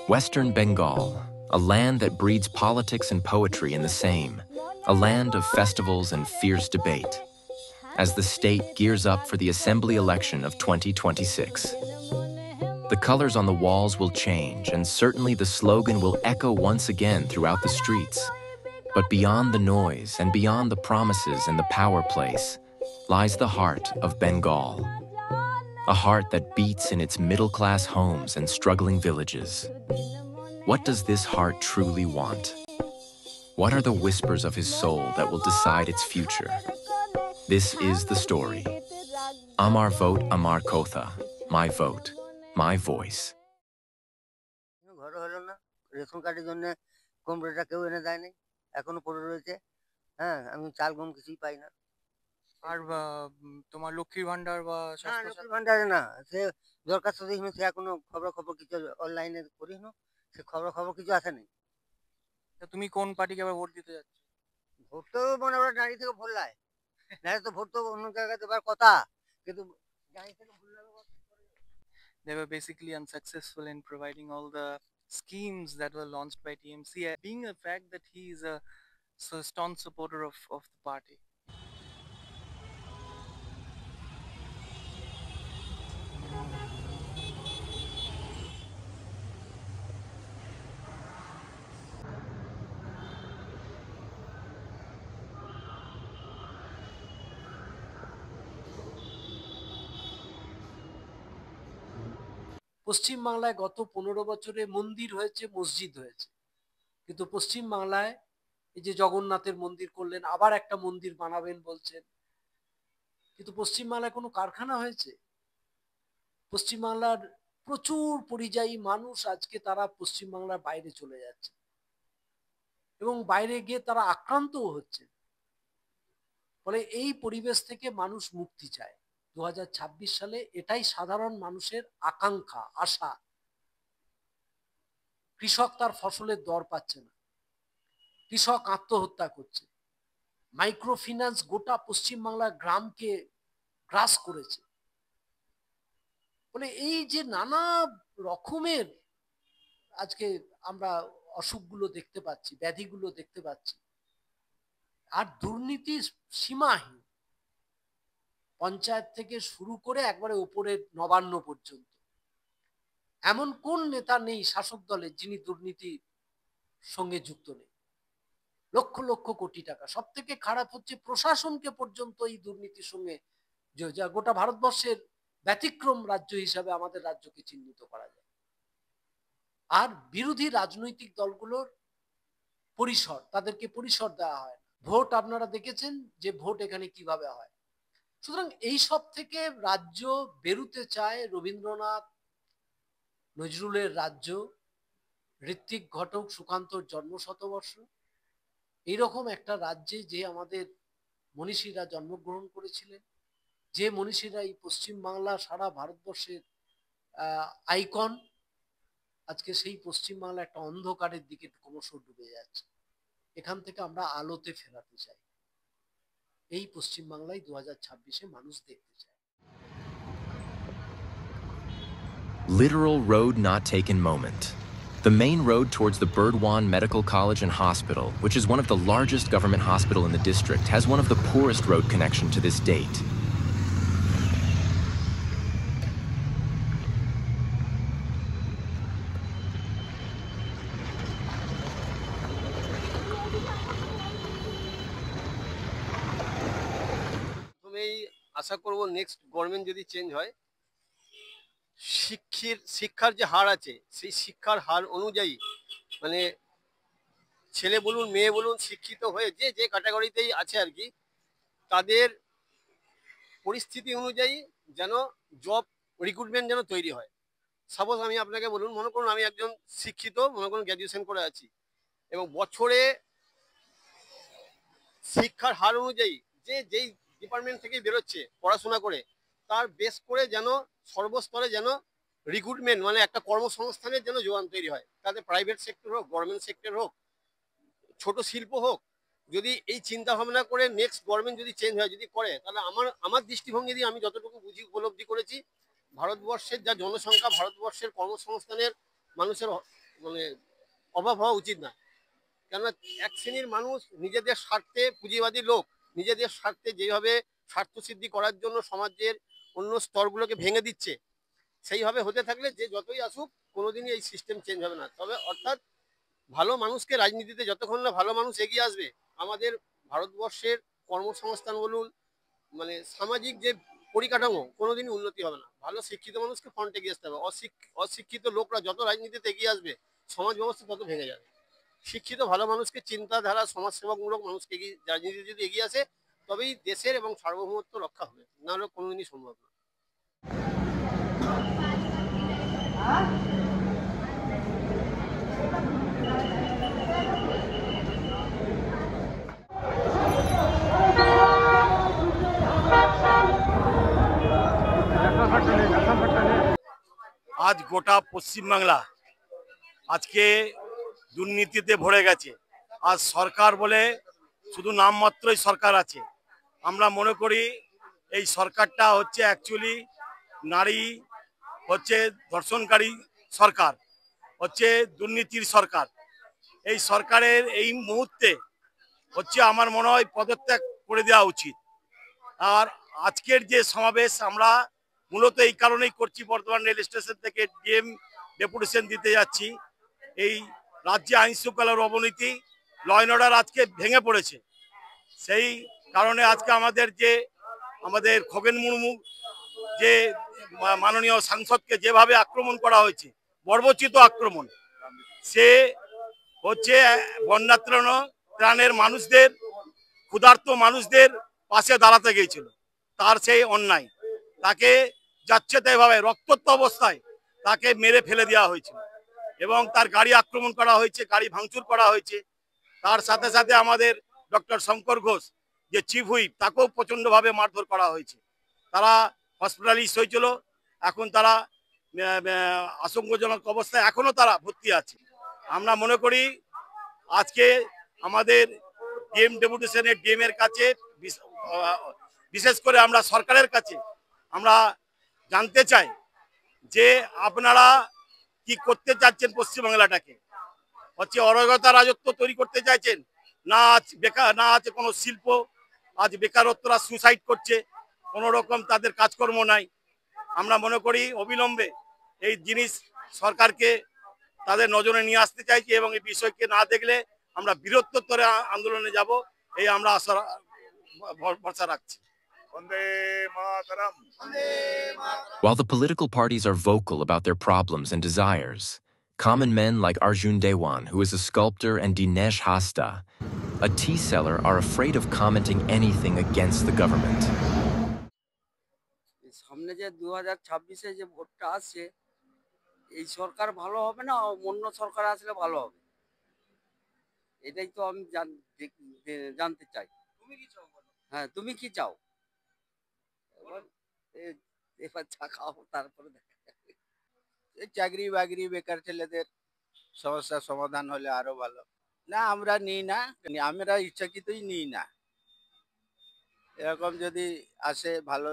Western Bengal, a land that breeds politics and poetry in the same, a land of festivals and fierce debate, as the state gears up for the assembly election of 2026. The colors on the walls will change, and certainly the slogan will echo once again throughout the streets. But beyond the noise and beyond the promises and the power place lies the heart of Bengal. A heart that beats in its middle-class homes and struggling villages. What does this heart truly want? What are the whispers of his soul that will decide its future? This is the story. Amar vote, Amar Kotha. My vote, my voice. ঘর হলো না, ration কার্ডের জন্য কম্পিউটারটা কেউ এনে দেয়নি, এখনো পড়ে রয়েছে। হ্যাঁ, আমি চাল গম কিছুই পাই না। আর তোমার লক্ষ্মীর ভান্ডার বা না, লক্ষ্মীর ভান্ডারে না, সে দরখাস্ত দিয়েছিল, সে এখনো খবর কিছু অনলাইনে করিস, সে খবর কিছু আসেনি। তুমি কোন পার্টিকে আবার ভোট দিতে যাচ্ছ? ভোট তো মনে হয় দাঁড়িয়ে থেকে ভুল লাই, নাহলে তো ভোট তো অন্য জায়গায় দেবার কথা, কিন্তু দাঁড়িয়ে থেকে ভুল লাগবে। They were basically unsuccessful in providing all the schemes that were launched by TMC, being a fact that he is a staunch supporter of the party. পশ্চিমবাংলায় গত 15 বছরে মন্দির হয়েছে, মসজিদ হয়েছে, কিন্তু পশ্চিমবাংলায় এই যে জগন্নাথের মন্দির করলেন, আবার একটা মন্দির বানাবেন বলছেন, কিন্তু পশ্চিমবাংলায় কোনো কারখানা হয়েছে? পশ্চিমবাংলার প্রচুর পরিযায়ী মানুষ আজকে তারা পশ্চিমবাংলার বাইরে চলে যাচ্ছে এবং বাইরে গিয়ে তারা আক্রান্তও হচ্ছে। ফলে এই পরিবেশ থেকে মানুষ মুক্তি চায়। 2026 সালে এটাই সাধারণ মানুষের আকাঙ্ক্ষা, আশা। কৃষক তার ফসলের দর পাচ্ছে না, কৃষক আত্মহত্যা করছে, মাইক্রো ফিন্যান্স গোটা পশ্চিমবাংলার গ্রামকে গ্রাস করেছে। বলে এই যে নানা রকমের আজকে আমরা অসুখগুলো দেখতে পাচ্ছি, ব্যাধিগুলো দেখতে পাচ্ছি, আর দুর্নীতি সীমাহীন, পঞ্চায়েত থেকে শুরু করে একবারে উপরের নবান্ন পর্যন্ত। এমন কোন নেতা নেই শাসক দলের যিনি দুর্নীতির সঙ্গে যুক্ত নেই? লক্ষ লক্ষ কোটি টাকা। সব থেকে খারাপ হচ্ছে প্রশাসনকে পর্যন্ত এই দুর্নীতির সঙ্গে, যা গোটা ভারতবর্ষের ব্যতিক্রম রাজ্য হিসাবে আমাদের রাজ্যকে চিহ্নিত করা যায়। আর বিরোধী রাজনৈতিক দলগুলোর পরিসর, তাদেরকে পরিসর দেওয়া হয় না। ভোট আপনারা দেখেছেন যে ভোট এখানে কিভাবে হয়। সুতরাং এই সব থেকে রাজ্য বেরুতে চায় রবীন্দ্রনাথ নজরুলের রাজ্য, ঋত্বিক ঘটক সুকান্তর জন্মশতবর্ষ, এইরকম একটা রাজ্যে যে আমাদের মনীষীরা জন্মগ্রহণ করেছিলেন, যে মনীষীরা এই পশ্চিমবাংলা সারা ভারতবর্ষের আইকন, আজকে সেই পশ্চিমবাংলা একটা অন্ধকারের দিকে ক্রমশ ডুবে যাচ্ছে। এখান থেকে আমরা আলোতে ফেরাতে চাই। এই পশ্চিমবাংলায় 2026-এ মানুষ দেখতে চায়। Literal road not taken moment. The main road towards the Burdwan Medical College and Hospital, which is one of the largest government hospital in the district, has one of the poorest road connection to this date. আশা করব next government যদি change হয়, শিক্ষার যে হার আছে সেই শিক্ষার হার অনুযায়ী, মানে ছেলে বলুন মেয়ে বলুন শিক্ষিত হয়ে যে যে ক্যাটাগরিতেই আছে আর কি, তাদের পরিস্থিতি অনুযায়ী যেন জব রিক্রুটমেন্ট যেন তৈরি হয়। সাপোজ আমি আপনাকে বলুন, মনে করুন আমি একজন শিক্ষিত, মনে করুন গ্র্যাজুয়েশন করে আছি, এবং বছরে শিক্ষার হার অনুযায়ী যে যেই ডিপার্টমেন্ট থেকে বেরোচ্ছে পড়াশোনা করে, তার বেস করে যেন সর্বস্তরে যেন রিক্রুটমেন্ট, মানে একটা কর্মসংস্থানের যেন যোগান তৈরি হয়, তাতে প্রাইভেট সেক্টর হোক, গভর্নমেন্ট সেক্টর হোক, ছোট শিল্প হোক। যদি এই চিন্তা ভাবনা করে নেক্সট গভর্নমেন্ট যদি চেঞ্জ হয়, যদি করে, তাহলে আমার দৃষ্টিভঙ্গি দিয়ে আমি যতটুকু বুঝি উপলব্ধি করেছি, ভারতবর্ষের যা জনসংখ্যা, ভারতবর্ষের কর্মসংস্থানের মানুষের মানে অভাব হওয়া উচিত না। কেননা এক শ্রেণীর মানুষ নিজেদের স্বার্থে, পুঁজিবাদী লোক নিজেদের স্বার্থে যেভাবে স্বার্থসিদ্ধি করার জন্য সমাজের অন্য স্তরগুলোকে ভেঙে দিচ্ছে, সেইভাবে হতে থাকলে যে যতই আসুক কোনোদিনই এই সিস্টেম চেঞ্জ হবে না। তবে অর্থাৎ ভালো মানুষকে রাজনীতিতে যতক্ষণ না ভালো মানুষ এগিয়ে আসবে, আমাদের ভারতবর্ষের কর্মসংস্থান বলুন, মানে সামাজিক যে পরিকাঠামো, কোনোদিনই উন্নতি হবে না। ভালো শিক্ষিত মানুষকে ফ্রন্টে এগিয়ে আসতে হবে। অশিক্ষিত লোকরা যত রাজনীতিতে এগিয়ে আসবে, সমাজ ব্যবস্থা তত ভেঙে যাবে। শিক্ষিত ভালো মানুষকে, চিন্তাধারা সমাজসেবামূলক মানুষকে রাজনীতি যদি এগিয়ে আসে, তবেই দেশের এবং সার্বভৌমত্ব রক্ষা হবে, নাহলে কোনোদিনই সম্ভব না। আজ গোটা পশ্চিমবাংলা আজকে দুর্নীতিতে ভরে গেছে। আজ সরকার বলে শুধু নামমাত্রই সরকার আছে। আমরা মনে করি এই সরকারটা হচ্ছে অ্যাকচুয়ালি নারী হচ্ছে ধর্ষণকারী সরকার, হচ্ছে দুর্নীতির সরকার। এই সরকারের এই মুহূর্তে হচ্ছে আমার মনে হয় পদত্যাগ করে দেওয়া উচিত। আর আজকের যে সমাবেশ আমরা মূলত এই কারণেই করছি, বর্ধমান রেল স্টেশন থেকে ডিএম ডেপুটেশন দিতে যাচ্ছি। এই রাজ্যে আইন শৃঙ্খলার অবনতি, ল অ্যান্ড অর্ডার আজকে ভেঙে পড়েছে। সেই কারণে আজকে আমাদের খগেন মুর্মু যে মাননীয় সাংসদকে যেভাবে আক্রমণ করা হয়েছে, বর্বরচিত আক্রমণ, সে হচ্ছে বন্যা ত্রাণের মানুষদের, ক্ষুধার্ত মানুষদের পাশে দাঁড়াতে গিয়েছিল। তার সেই অন্যায়, তাকে যাচ্ছে তাইভাবে রক্তাক্ত অবস্থায় তাকে মেরে ফেলে দেওয়া হয়েছিল এবং তার গাড়ি আক্রমণ করা হয়েছে, গাড়ি ভাঙচুর করা হয়েছে। তার সাথে সাথে আমাদের ডক্টর শঙ্কর ঘোষ যে চিফ হুইপ, তাকেও প্রচণ্ডভাবে মারধর করা হয়েছে। তারা হসপিটালাইজ হয়েছিল, এখন তারা আশঙ্কাজনক অবস্থায় এখনো তারা ভর্তি আছে। আমরা মনে করি আজকে আমাদের ডিএম ডেপুটেশনের ডিএম এর কাছে, বিশেষ করে আমরা সরকারের কাছে আমরা জানতে চাই যে আপনারা কি করতে চাচ্ছেন। পশ্চিমবাংলাটাকে হচ্ছে অরাজকতা রাজত্ব তৈরি করতে চাইছেন, না বেকার, না আছে কোনো শিল্প, আজ বেকারত্বরা সুসাইড করছে, কোনো রকম তাদের কাজকর্ম নাই। আমরা মনে করি অবিলম্বে এই জিনিস সরকারকে তাদের নজরে নিয়ে আসতে চাইছি এবং এই বিষয়কে না দেখলে আমরা বৃহত্তর আন্দোলনে যাব, এই আমরা আশা ভরসা রাখছি। While the political parties are vocal about their problems and desires, common men like Arjun Dewan, who is a sculptor, and Dinesh Hasta, a tea seller, are afraid of commenting anything against the government. সামনে যে 2026-এ যে ভোটটা আসছে, এই সরকার ভালো হবে না অন্য সরকার আসলে ভালো হবে, এটাই তো আমি জানতে চাই। হ্যাঁ, তুমি কি চাও? এবার চা খাও, তারপরে দেখা যাবে। চাকরি বাকরি বেকার ছেলেদের সমস্যার সমাধান হলে আরো ভালো। না, আমরা নিই না, আমরা ইচ্ছাকৃতই নিই না। এরকম যদি আসে, ভালো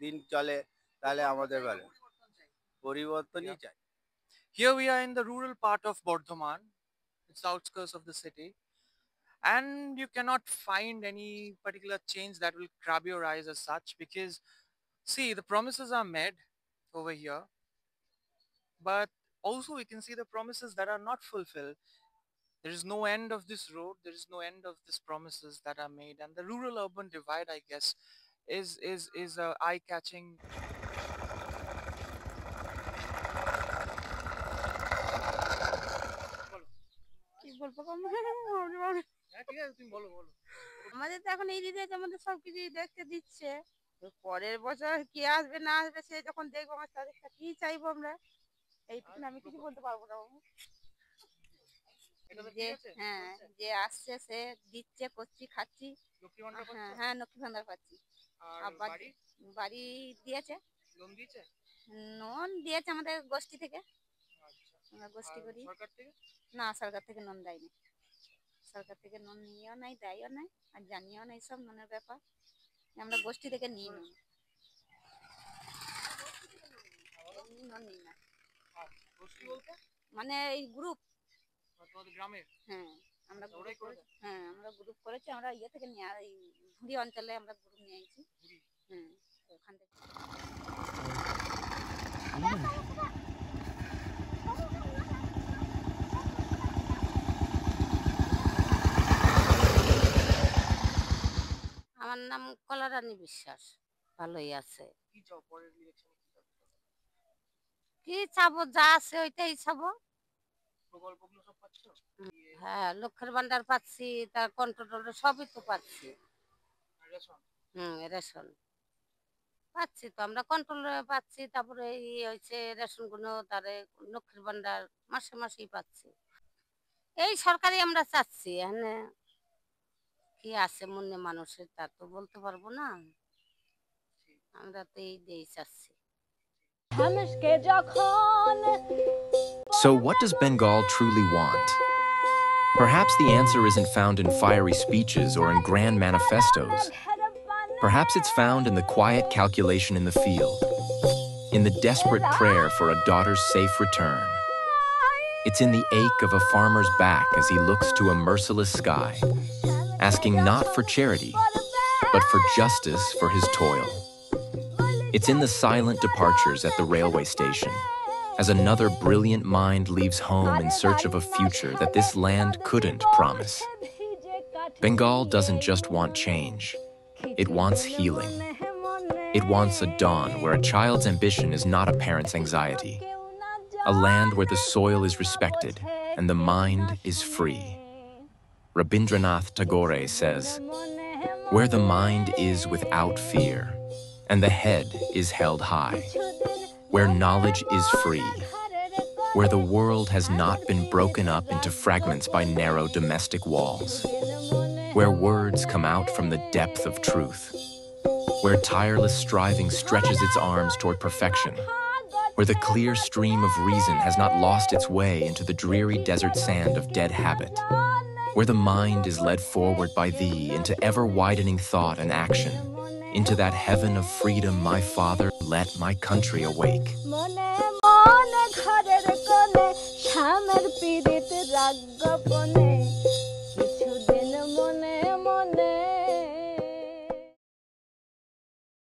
দিন চলে, তাহলে আমাদের ভালো, পরিবর্তনই চাই। Here we are in the rural part of Bardhaman. It's the outskirts of the city. And you cannot find any particular change that will grab your eyes as such, because see, the promises are made over here, but also we can see the promises that are not fulfilled. There is no end of this road, there is no end of these promises that are made, and the rural urban divide, I guess, is a eye-catching. আমাদের তো এখন এই দিতে আমাদের সবকিছু দেখতে দিচ্ছে, তো পরের বছর কে আসবে না আসবে সে যখন দেখবো আমার তাদের কি চাইবো আমরা, এইটুকু আমি কিছু বলতে পারবো না। যে হ্যাঁ, যে আসছে সে দিচ্ছে, করছি, খাচ্ছি। হ্যাঁ, লক্ষ্মী ভান্ডার পাচ্ছি। বাড়ি দিয়েছে, লোন দিয়েছে আমাদের গোষ্ঠী থেকে, আমরা গোষ্ঠী করি। না, সরকার থেকে লোন দেয়নি, সরকার থেকে লোন নিয়েও নাই, দেয়ও নাই, আর জানিয়েও নাই সব লোনের ব্যাপার, আমরা গোষ্ঠী থেকে নিই না। লোন নিই না। গোষ্ঠী বলতে মানে এই গ্রুপ। তোমাদের গ্রামের? হ্যাঁ, আমরা ওরাই গ্রুপ করে করে, হ্যাঁ আমরা গ্রুপ করেছি, আমরা ইয়ে থেকে নিয়ে এই ভুঁড়ি অঞ্চলে আমরা গ্রুপ নিয়ে আইছি। হ্যাঁ, ওখান থেকে। আমার নাম কলারানী বিশ্বাস। ভালোই আছে। কি চাও পরের ইলেকশনে? কি চাবো, যা আছে ওইটাই চাবো। প্রকল্পগুলো সব পাচ্ছো? হ্যাঁ, লক্ষ্যের ভান্ডার পাচ্ছি, তার কন্ট্রোল সবই তো পাচ্ছি। রেশন? রেশন পাচ্ছি তো, আমরা কন্ট্রোল পাচ্ছি, তারপরে এই হয়েছে রেশন গুলো, তারে লক্ষ্মীর ভান্ডার মাসে মাসেই পাচ্ছি। এই সরকারি আমরা চাচ্ছি, এখানে কি আছে মনে মানুষের তা তো বলতে পারবো না, আমরা তো এই দিয়েই চাচ্ছি। So what does Bengal truly want? Perhaps the answer isn't found in fiery speeches or in grand manifestos. Perhaps it's found in the quiet calculation in the field, in the desperate prayer for a daughter's safe return. It's in the ache of a farmer's back as he looks to a merciless sky, asking not for charity, but for justice for his toil. It's in the silent departures at the railway station, as another brilliant mind leaves home in search of a future that this land couldn't promise. Bengal doesn't just want change, it wants healing. It wants a dawn where a child's ambition is not a parent's anxiety, a land where the soil is respected and the mind is free. Rabindranath Tagore says, "Where the mind is without fear, and the head is held high, where knowledge is free, where the world has not been broken up into fragments by narrow domestic walls, where words come out from the depth of truth, where tireless striving stretches its arms toward perfection, where the clear stream of reason has not lost its way into the dreary desert sand of dead habit, where the mind is led forward by thee into ever-widening thought and action, into that heaven of freedom, my Father, let my country awake." ঘরের কোণে শ্যামের পীড়িত রাগ গোপনে